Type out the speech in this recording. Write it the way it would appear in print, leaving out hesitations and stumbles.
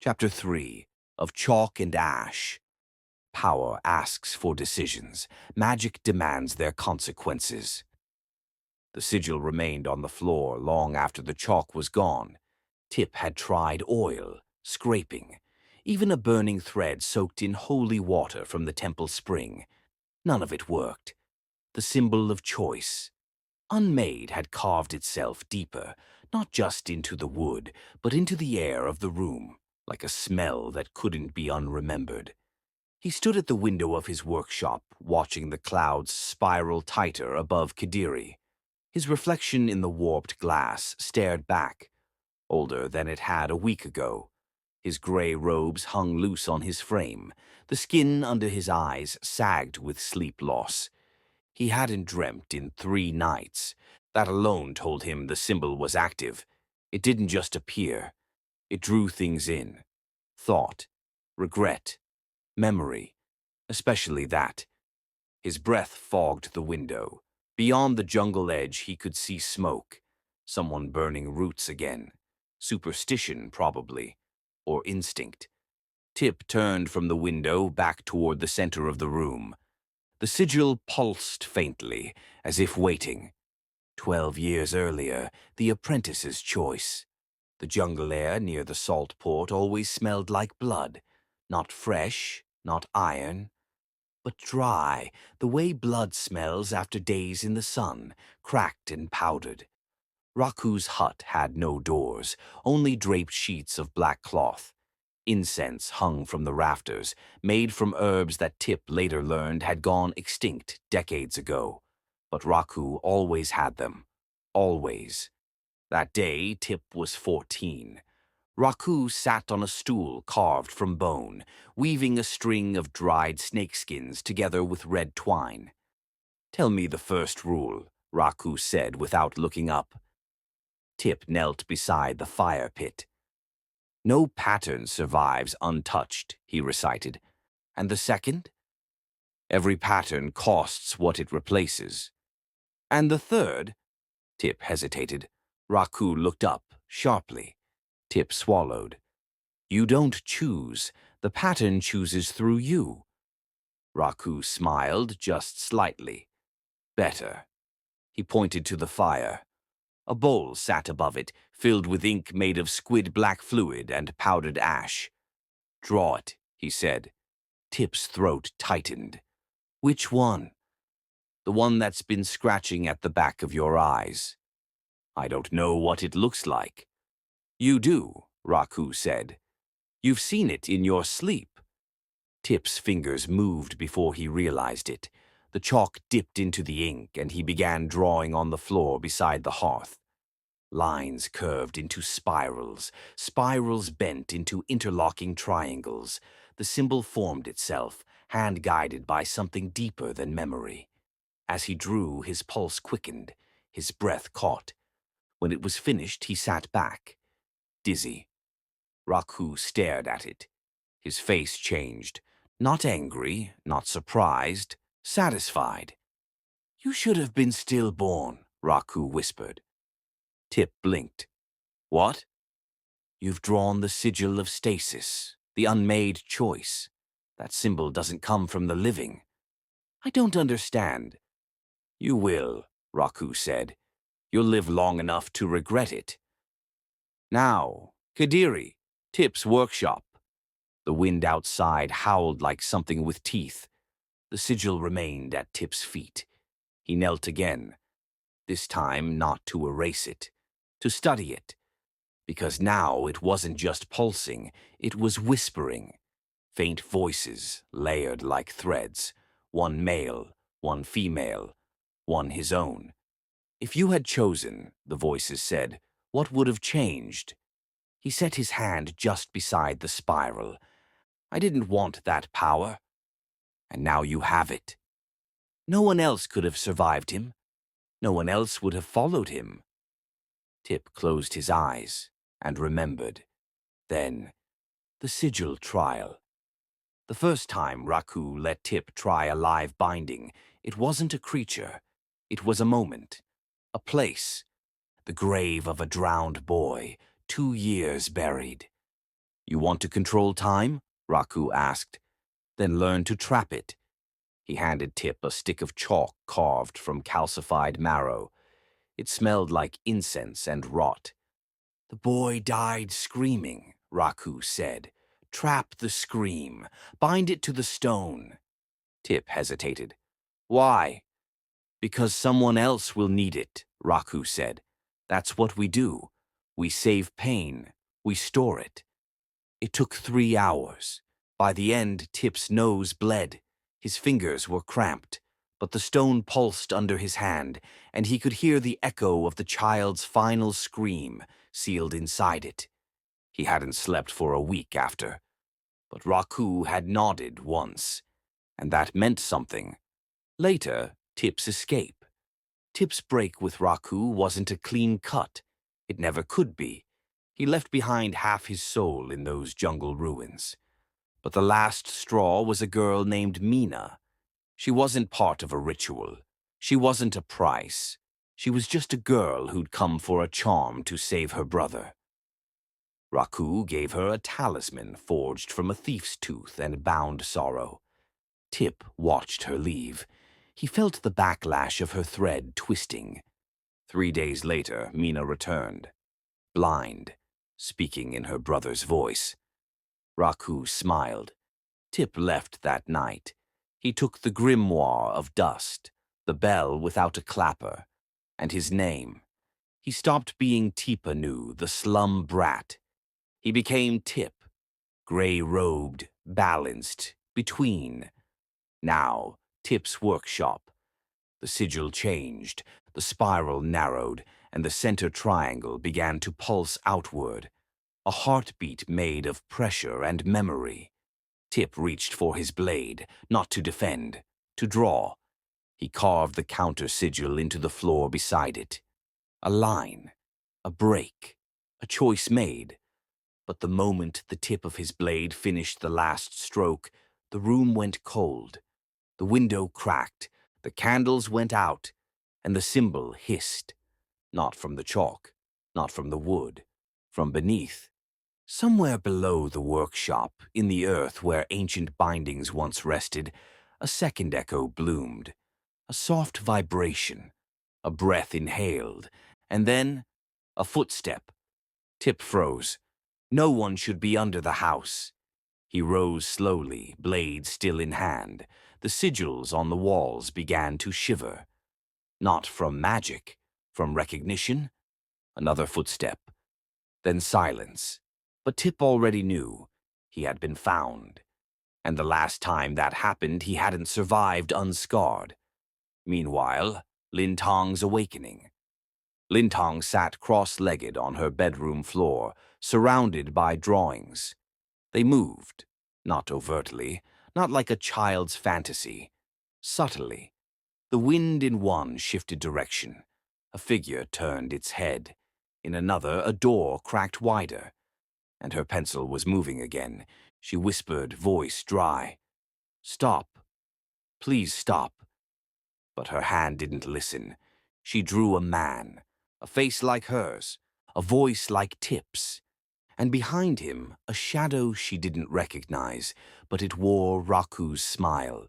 Chapter 3 of Chalk and Ash. Power asks for decisions. Magic demands their consequences. The sigil remained on the floor long after the chalk was gone. Tip had tried oil, scraping, even a burning thread soaked in holy water from the temple spring. None of it worked. The symbol of choice. Unmade had carved itself deeper, not just into the wood, but into the air of the room, like a smell that couldn't be unremembered. He stood at the window of his workshop, watching the clouds spiral tighter above Kadiri. His reflection in the warped glass stared back, older than it had a week ago. His gray robes hung loose on his frame. The skin under his eyes sagged with sleep loss. He hadn't dreamt in 3 nights. That alone told him the symbol was active. It didn't just appear. It drew things in. Thought, regret, memory, especially that. His breath fogged the window. Beyond the jungle edge he could see smoke. Someone burning roots again. Superstition, probably. Or instinct. Tip turned from the window back toward the center of the room. The sigil pulsed faintly, as if waiting. 12 years earlier, the apprentice's choice. The jungle air near the salt port always smelled like blood. Not fresh, not iron, but dry, the way blood smells after days in the sun, cracked and powdered. Rakku's hut had no doors, only draped sheets of black cloth. Incense hung from the rafters, made from herbs that Tip later learned had gone extinct decades ago. But Rakku always had them. Always. That day, Tip was 14. Rakku sat on a stool carved from bone, weaving a string of dried snakeskins together with red twine. "Tell me the first rule," Rakku said without looking up. Tip knelt beside the fire pit. "No pattern survives untouched," he recited. "And the second?" "Every pattern costs what it replaces." "And the third?" Tip hesitated. Rakku looked up, sharply. Tip swallowed. "You don't choose. The pattern chooses through you." Rakku smiled just slightly. "Better." He pointed to the fire. A bowl sat above it, filled with ink made of squid-black fluid and powdered ash. "Draw it," he said. Tip's throat tightened. "Which one?" "The one that's been scratching at the back of your eyes." "I don't know what it looks like." "You do," Rakku said. "You've seen it in your sleep." Tip's fingers moved before he realized it. The chalk dipped into the ink, and he began drawing on the floor beside the hearth. Lines curved into spirals, spirals bent into interlocking triangles. The symbol formed itself, hand-guided by something deeper than memory. As he drew, his pulse quickened, his breath caught. When it was finished, he sat back, dizzy. Rakku stared at it. His face changed. Not angry, not surprised, satisfied. "You should have been stillborn," Rakku whispered. Tip blinked. "What?" "You've drawn the sigil of stasis, the unmade choice. That symbol doesn't come from the living." "I don't understand." "You will," Rakku said. "You'll live long enough to regret it." "Now, Kadiri, Tip's workshop." The wind outside howled like something with teeth. The sigil remained at Tip's feet. He knelt again, this time not to erase it, to study it. Because now it wasn't just pulsing, it was whispering. Faint voices, layered like threads, one male, one female, one his own. "If you had chosen," the voices said, "what would have changed?" He set his hand just beside the spiral. "I didn't want that power. And now you have it." "No one else could have survived him. No one else would have followed him." Tip closed his eyes and remembered. Then, the sigil trial. The first time Rakku let Tip try a live binding, it wasn't a creature. It was a moment, a place, the grave of a drowned boy, 2 years buried. You want to control time? Rakku asked. Then learn to trap it. He handed Tip a stick of chalk carved from calcified marrow. It smelled like incense and rot. The boy died screaming, Rakku said. Trap the scream. Bind it to the stone. Tip hesitated. Why? Because someone else will need it, Rakku said. That's what we do. We save pain. We store it. It took 3 hours. By the end, Tip's nose bled. His fingers were cramped, but the stone pulsed under his hand, and he could hear the echo of the child's final scream sealed inside it. He hadn't slept for a week after, but Rakku had nodded once, and that meant something. Later, Tip's escape. Tip's break with Rakku wasn't a clean cut. It never could be. He left behind half his soul in those jungle ruins. But the last straw was a girl named Mina. She wasn't part of a ritual. She wasn't a price. She was just a girl who'd come for a charm to save her brother. Rakku gave her a talisman forged from a thief's tooth and bound sorrow. Tip watched her leave. He felt the backlash of her thread twisting. 3 days later, Mina returned, blind, speaking in her brother's voice. Rakku smiled. Tip left that night. He took the grimoire of dust, the bell without a clapper, and his name. He stopped being Tipanu, the slum brat. He became Tip, gray-robed, balanced, between. Now, Tip's workshop. The sigil changed, the spiral narrowed, and the center triangle began to pulse outward. A heartbeat made of pressure and memory. Tip reached for his blade, not to defend, to draw. He carved the counter sigil into the floor beside it. A line, a break, a choice made. But the moment the tip of his blade finished the last stroke, the room went cold. The window cracked, the candles went out, and the symbol hissed. Not from the chalk, not from the wood, from beneath. Somewhere below the workshop, in the earth where ancient bindings once rested, a second echo bloomed. A soft vibration, a breath inhaled, and then a footstep. Tip froze. No one should be under the house. He rose slowly, blade still in hand. The sigils on the walls began to shiver. Not from magic, from recognition. Another footstep. Then silence. But Tip already knew. He had been found. And the last time that happened, he hadn't survived unscarred. Meanwhile, Lintang's awakening. Lintang sat cross-legged on her bedroom floor, surrounded by drawings. They moved, not overtly, not like a child's fantasy. Subtly. The wind in one shifted direction. A figure turned its head. In another, a door cracked wider. And her pencil was moving again. She whispered, voice dry. Stop. Please stop. But her hand didn't listen. She drew a man, a face like hers, a voice like Tip's. And behind him, a shadow she didn't recognize, but it wore Rakku's smile.